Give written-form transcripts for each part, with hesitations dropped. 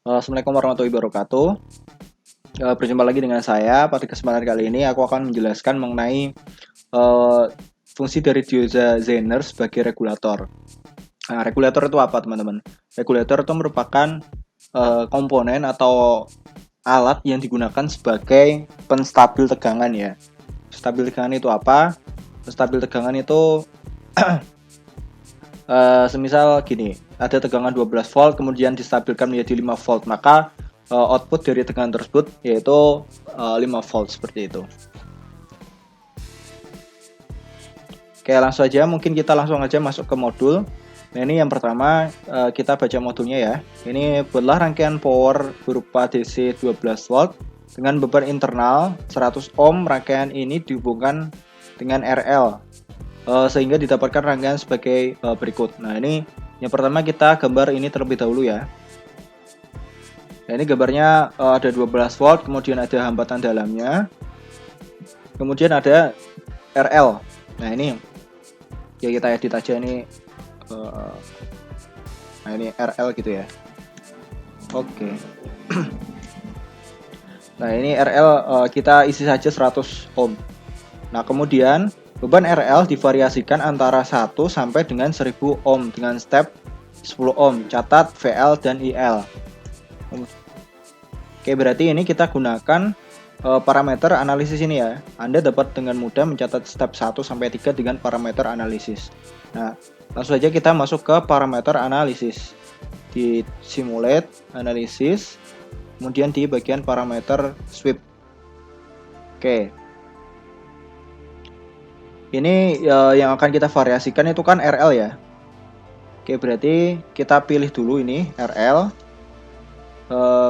Assalamualaikum warahmatullahi wabarakatuh. Berjumpa lagi dengan saya. Pada kesempatan kali ini aku akan menjelaskan mengenai uh, fungsi dari dioda Zener sebagai regulator. Nah, regulator itu apa, teman-teman? Regulator itu merupakan komponen atau alat yang digunakan sebagai penstabil tegangan ya. Stabil tegangan itu apa? Stabil tegangan itu semisal gini, ada tegangan 12 volt kemudian distabilkan menjadi 5 volt, maka output dari tegangan tersebut yaitu 5 volt seperti itu. Oke, langsung aja, mungkin kita langsung aja masuk ke modul. Nah, ini yang pertama, kita baca modulnya ya. Ini buatlah rangkaian power berupa DC 12 volt dengan beban internal 100 ohm. Rangkaian ini dihubungkan dengan RL sehingga didapatkan rangkaian sebagai berikut. Nah, ini yang pertama kita gambar ini terlebih dahulu ya. Nah, ini gambarnya ada 12 volt, kemudian ada hambatan dalamnya, kemudian ada RL. Nah, ini ya kita edit aja ini. Nah, ini RL gitu ya. Oke. Nah, ini RL kita isi saja 100 ohm. Nah, kemudian beban RL divariasikan antara 1 sampai dengan 1000 ohm dengan step 10 ohm. Catat VL dan IL. Oke, berarti ini kita gunakan parameter analisis ini ya. Anda dapat dengan mudah mencatat step 1 sampai 3 dengan parameter analisis. Nah, langsung saja kita masuk ke parameter analisis. Di simulate analisis, kemudian di bagian parameter sweep. Oke. Ini yang akan kita variasikan itu kan RL ya. Oke, berarti kita pilih dulu ini RL.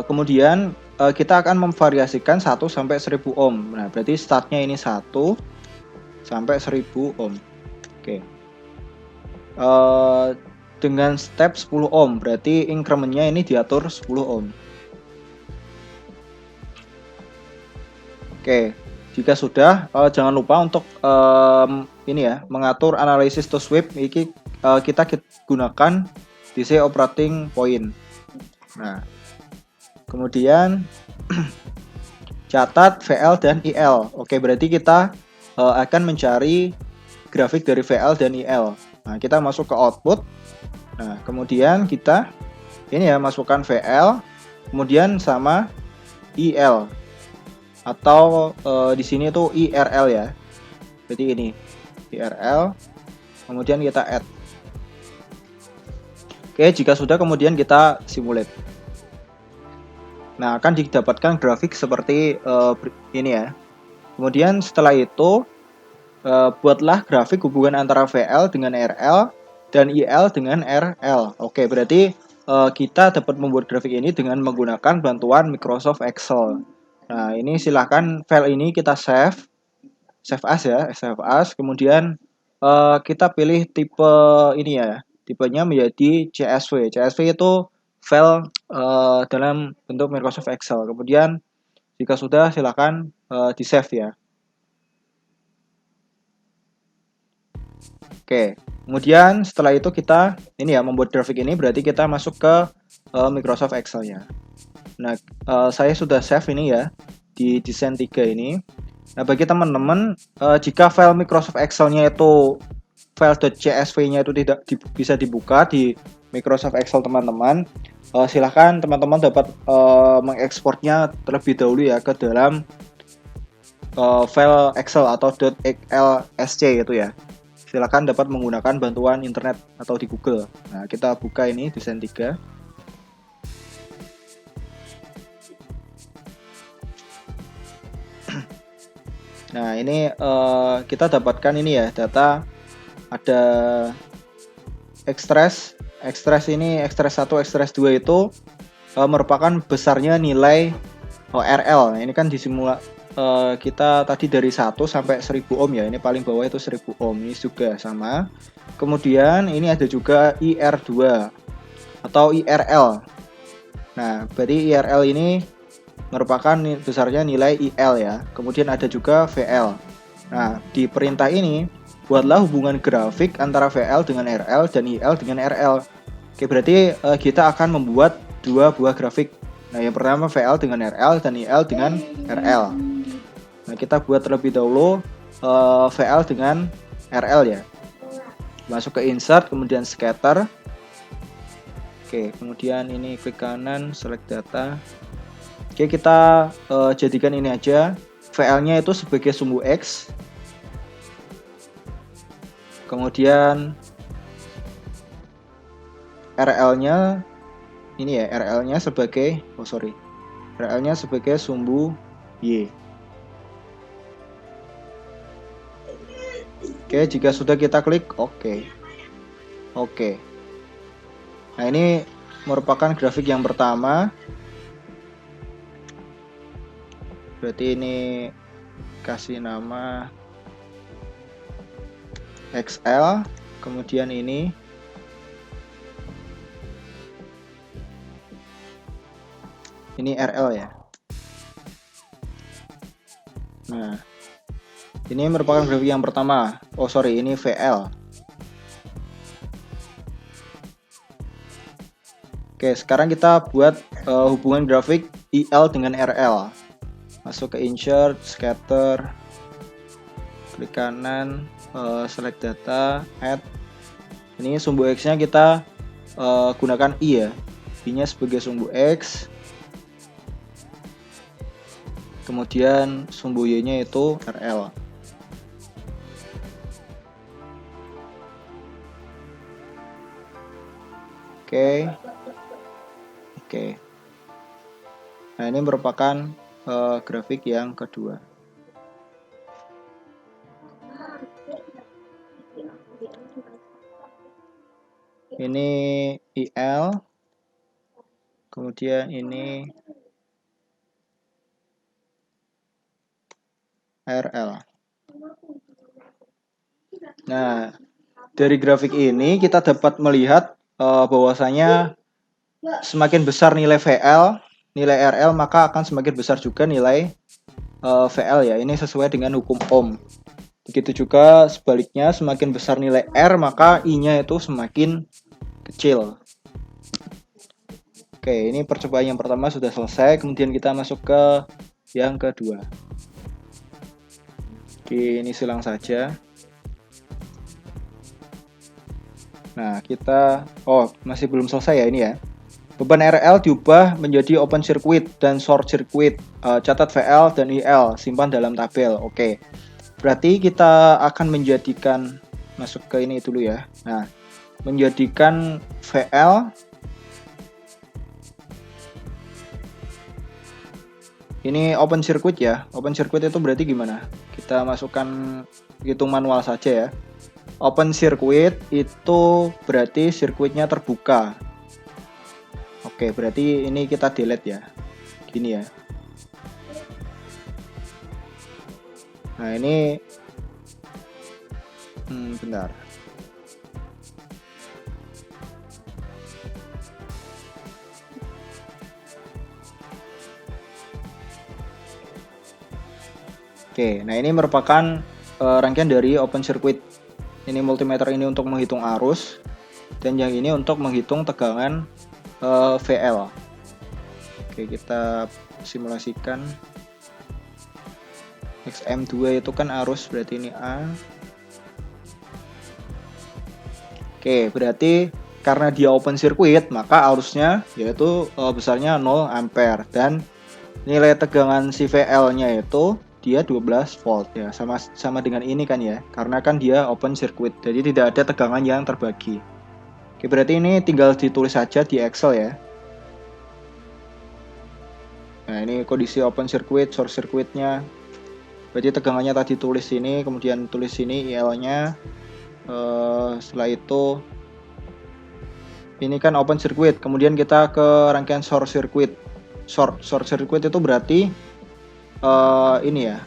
Kemudian kita akan memvariasikan 1 sampai 1000 ohm. Nah, berarti startnya ini 1 sampai 1000 ohm. Oke. Dengan step 10 ohm, berarti incrementnya ini diatur 10 ohm. Oke, jika sudah, jangan lupa untuk ini ya, mengatur analisis to sweep. Ini kita gunakan DC operating point. Nah, kemudian catat VL dan IL. Oke, berarti kita akan mencari grafik dari VL dan IL. Nah, kita masuk ke output. Nah, kemudian kita ini ya, masukkan VL, kemudian sama IL atau di sini tuh IRL ya. Jadi ini IRL, kemudian kita add. Oke, jika sudah kemudian kita simulate. Nah, akan didapatkan grafik seperti ini ya. Kemudian setelah itu buatlah grafik hubungan antara VL dengan RL dan IL dengan RL. Oke, berarti kita dapat membuat grafik ini dengan menggunakan bantuan Microsoft Excel. Nah, ini silahkan file ini kita save as ya, save as. Kemudian kita pilih tipe ini ya, tipenya menjadi CSV. CSV itu file dalam bentuk Microsoft Excel. Kemudian jika sudah silahkan di save ya. Oke, kemudian setelah itu kita ini ya membuat grafik ini, berarti kita masuk ke Microsoft Excel-nya. Nah, saya sudah save ini ya di desain 3 ini. Nah, bagi teman-teman jika file Microsoft Excel-nya itu file.csv-nya itu tidak bisa dibuka di Microsoft Excel teman-teman, silahkan teman-teman dapat mengekspornya terlebih dahulu ya ke dalam file Excel atau .xlsc itu ya. Silakan dapat menggunakan bantuan internet atau di Google. Nah, kita buka ini desain 3. Nah, ini kita dapatkan ini ya, data ada extract ini extract 1, extract 2 itu merupakan besarnya nilai RL. Nah, ini kan disimulasi kita tadi dari 1 sampai 1000 ohm ya. Ini paling bawah itu 1000 ohm. Ini juga sama. Kemudian ini ada juga IR2 atau IRL. Nah, berarti IRL ini merupakan besarnya nilai IL ya. Kemudian ada juga VL. Nah, di perintah ini buatlah hubungan grafik antara VL dengan RL dan IL dengan RL. Oke, berarti kita akan membuat dua buah grafik. Nah, yang pertama VL dengan RL dan IL dengan RL. Nah, kita buat terlebih dahulu VL dengan RL ya. Masuk ke insert, kemudian scatter. Oke, kemudian ini klik kanan, select data. Oke, kita jadikan ini aja. VL-nya itu sebagai sumbu X. Kemudian RL-nya ini ya, RL-nya sebagai RL-nya sebagai sumbu Y. Oke, jika sudah kita klik OK. Oke. Nah, ini merupakan grafik yang pertama. Berarti ini kasih nama XL, kemudian ini RL ya. Nah, ini merupakan grafik yang pertama. Ini VL. Oke, sekarang kita buat hubungan grafik IL dengan RL. Masuk ke insert, scatter, klik kanan, select data, add. Ini sumbu X-nya kita gunakan I ya. I-nya sebagai sumbu X. Kemudian sumbu Y-nya itu RL. Oke. Nah, ini merupakan grafik yang kedua. Ini IL, kemudian ini RL. Nah, dari grafik ini kita dapat melihat bahwasanya semakin besar nilai VL, nilai RL, maka akan semakin besar juga nilai VL ya. Ini sesuai dengan hukum Ohm. Begitu juga sebaliknya, semakin besar nilai R, maka I-nya itu semakin kecil. Oke, ini percobaan yang pertama sudah selesai. Kemudian kita masuk ke yang kedua. Oke, ini silang saja. Nah, kita masih belum selesai ya ini ya. Beban RL diubah menjadi open circuit dan short circuit. Catat VL dan IL, simpan dalam tabel. Oke. Berarti kita akan menjadikan, masuk ke ini dulu ya. Nah, menjadikan VL ini open circuit ya. Open circuit itu berarti gimana? Kita masukkan hitung manual saja ya. Open circuit itu berarti sirkuitnya terbuka. Oke, berarti ini kita delete ya. Gini ya. Nah, ini bentar. Oke, nah ini merupakan rangkaian dari open circuit. Ini multimeter ini untuk menghitung arus, dan yang ini untuk menghitung tegangan VL. Oke, kita simulasikan. XM2 itu kan arus, berarti ini A. Oke, berarti karena dia open circuit, maka arusnya yaitu besarnya 0 ampere, dan nilai tegangan si VL-nya itu dia 12 volt ya, sama dengan ini kan ya, karena kan dia open circuit, jadi tidak ada tegangan yang terbagi. Oke, berarti ini tinggal ditulis saja di Excel ya. Nah, ini kondisi open circuit, short circuitnya. Berarti tegangannya tadi tulis sini, kemudian tulis sini IL-nya. Setelah itu ini kan open circuit, kemudian kita ke rangkaian short circuit. Short circuit itu berarti ini ya,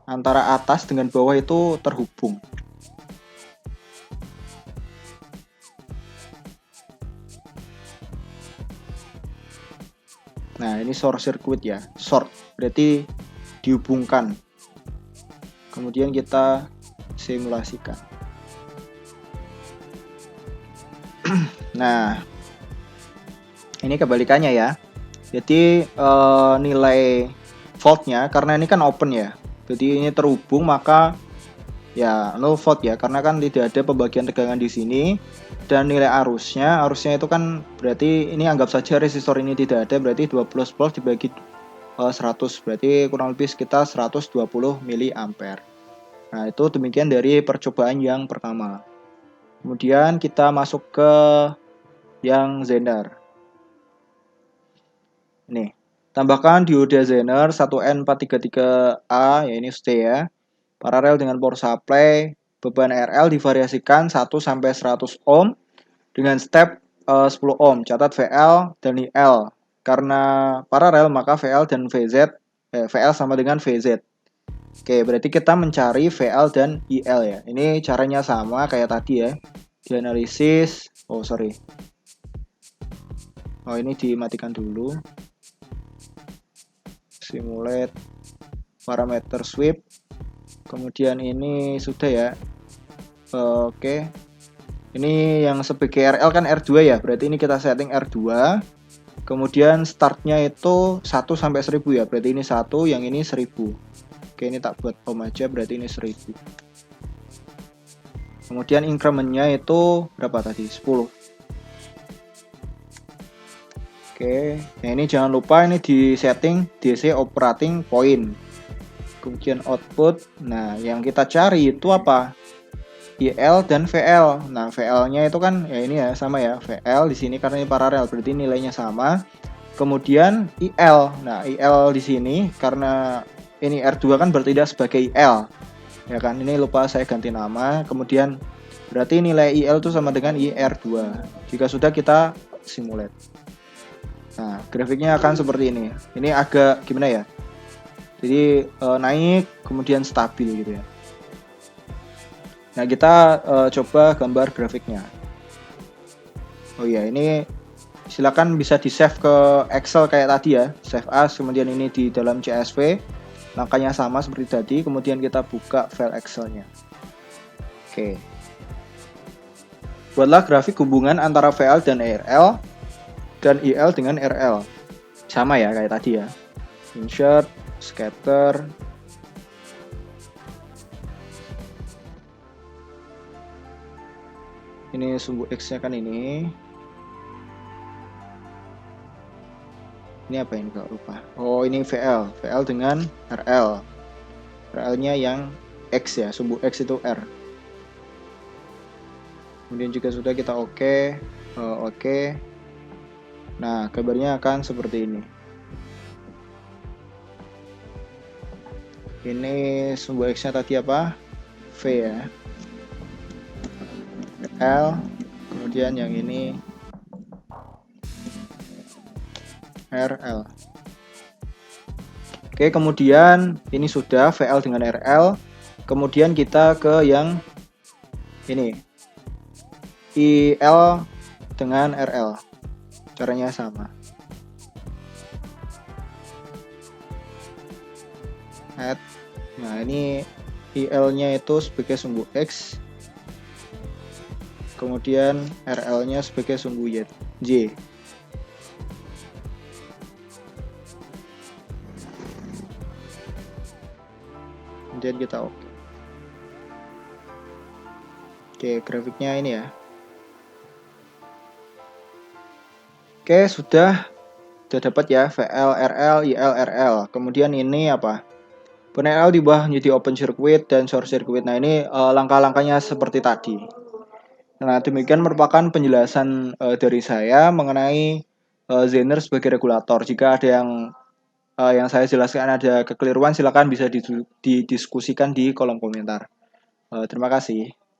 antara atas dengan bawah itu terhubung. Nah, ini short circuit ya. Short berarti dihubungkan. Kemudian kita simulasikan. Nah, ini kebalikannya ya. Jadi nilai voltnya karena ini kan open ya. Jadi ini terhubung maka ya null volt ya karena kan tidak ada pembagian tegangan di sini dan nilai arusnya itu kan berarti ini anggap saja resistor ini tidak ada berarti 12 volt dibagi 100 berarti kurang lebih sekitar 120 mili ampere. Nah, itu demikian dari percobaan yang pertama. Kemudian kita masuk ke yang Zener. Nih, tambahkan dioda Zener 1N433A, ya ini stay ya. Paralel dengan power supply, beban RL divariasikan 1 sampai 100 ohm dengan step 10 ohm. Catat VL dan IL. Karena paralel maka VL dan VL sama dengan VZ. Oke, berarti kita mencari VL dan IL ya. Ini caranya sama kayak tadi ya. Dianalisis. Oh, sorry. Oh, ini dimatikan dulu. Simulate parameter sweep. Kemudian ini sudah ya. Oke. Ini yang sebagai RL kan R2 ya. Berarti ini kita setting R2. Kemudian startnya itu 1 sampai 1000 ya. Berarti ini 1, yang ini 1000. Oke, ini tak buat ohm aja, berarti ini 1000. Kemudian incrementnya itu berapa tadi? 10. Oke, nah ini jangan lupa ini di setting DC operating point. Kemudian output, nah yang kita cari itu apa? IL dan VL. Nah, VL-nya itu kan ya ini ya sama ya, VL di sini karena ini paralel berarti nilainya sama. Kemudian IL. Nah, IL di sini karena ini R2 kan bertindak sebagai IL. Ya kan, ini lupa saya ganti nama. Kemudian berarti nilai IL itu sama dengan IR2. Jika sudah kita simulate. Nah, grafiknya akan seperti ini. Ini agak gimana ya? Jadi naik kemudian stabil gitu ya. Nah, kita coba gambar grafiknya. Oh iya, ini silakan bisa di-save ke Excel kayak tadi ya. Save as, kemudian ini di dalam CSV. Langkahnya sama seperti tadi, kemudian kita buka file Excel-nya. Oke. Buatlah grafik hubungan antara VL dan RL dan IL dengan RL. Sama ya kayak tadi ya. Insert, scatter. Ini sumbu X-nya kan ini. Ini apa ini kalau lupa? Oh, ini VL. VL dengan RL. RL-nya yang X ya, sumbu X itu R. Kemudian juga sudah kita oke. Oke. Nah, gambarnya akan seperti ini. Ini sumbu X-nya tadi apa? V ya. L. Kemudian yang ini RL. Oke, kemudian ini sudah VL dengan RL. Kemudian kita ke yang ini. IL dengan RL. Caranya sama. Add. Nah, ini IL-nya itu sebagai sumbu X. Kemudian RL-nya sebagai sumbu Y. Kemudian kita oke. Oke, grafiknya ini ya. Oke, sudah dapat ya VL, RL, IL, RL. Kemudian ini apa? PNL diubah menjadi open circuit dan short circuit. Nah, ini langkah-langkahnya seperti tadi. Nah, demikian merupakan penjelasan dari saya mengenai Zener sebagai regulator. Jika ada yang saya jelaskan ada kekeliruan, silakan bisa didiskusikan di kolom komentar. Terima kasih.